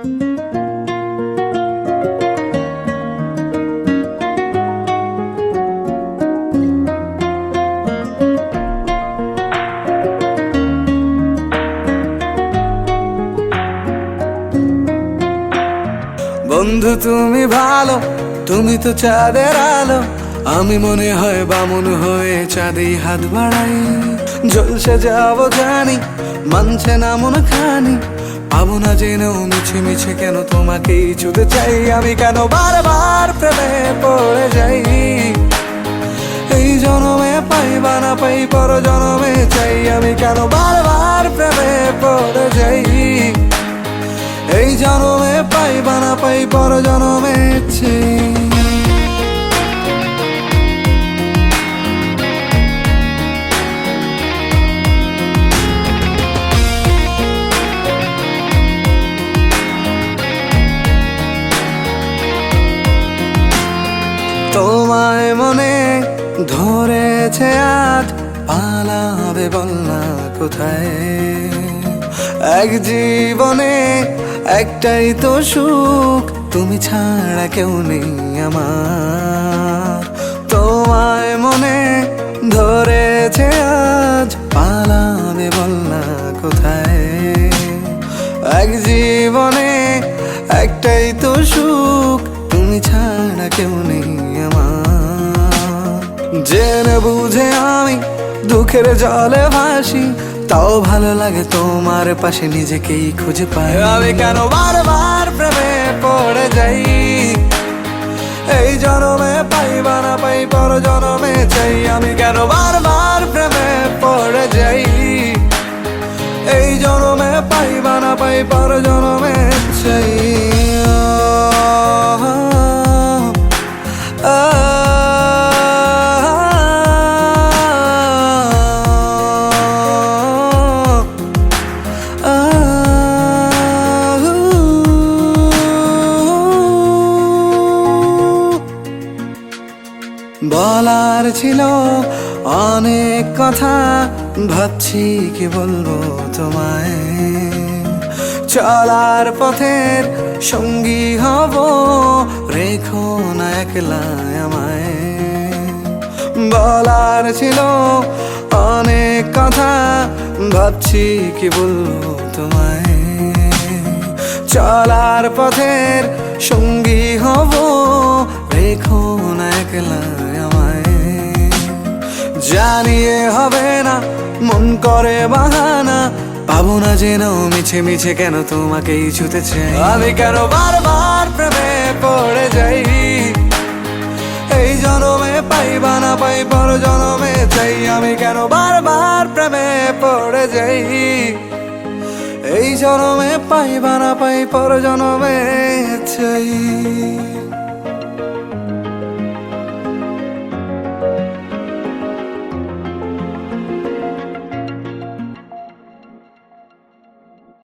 বন্ধু তুমি ভালো, তুমি তো চাঁদের আলো। আমি মনে হয় বামুন হয়ে চাঁদে হাত বাড়াই। জলসে যাবো জানি, মানছে না মন খানি। পাবো না জেনেও মিছে মিছে কেন তোমাকেই ছুতে চাই। আমি কেন বারবার প্রেমে পড়ে যাই। এই জনমে পাই বা না পাই, পর জনমে চাই। আমি কেন বারবার প্রেমে পড়ে যাই। এই জনমে পাই বা না পাই, পর জনমে চাই। তোমায় মনে ধরেছে আজ, পালাবে বল না কোথায়। এক জীবনে একটাই তো সুখ, তুমি ছাড়া কেউ নেই আমার। তোমায় মনে ধরেছে আজ, পালাবে বল না কোথায়। এক জীবনে একটাই তো সুখ, তুমি ছাড়া কেউ নেই আমার। জেনে বুঝে আমি দুঃখের জলে ভাসি, তাও ভালো লাগে তোমার পাশে নিজেকেই খুঁজে পাই। আমি কেন বারবার প্রেমে পড়ে যাই। এই জনমে পাই বা না পাই, পর জনমে চাই। আমি কেন বারবার প্রেমে পড়ে যাই। এই জনমে পাই বা না পাই, পর জনমে চাই। বলার ছিল অনেক কথা, ভাবছি কি বলবো তোমায়। চলার পথের সঙ্গী হব, রেখো না একলা আমায়। বলার ছিল অনেক কথা, ভাবছি কি বলবো তোমায়। চলার পথের সঙ্গী হব, রেখো না একলা আমায়। জানিয়ে হবে না, মন করে বাহানা। পাবো না জেনেও মিছে মিছে কেন তোমাকেই ছুতে চাই। আমি কেন বারবার প্রেমে পড়ে যাই। এই জনমে পাই বা না পাই, পর জনমে চাই। আমি কেন বারবার প্রেমে পড়ে যাই। এই জনমে পাই বা না পাই, পর জনমে চাই।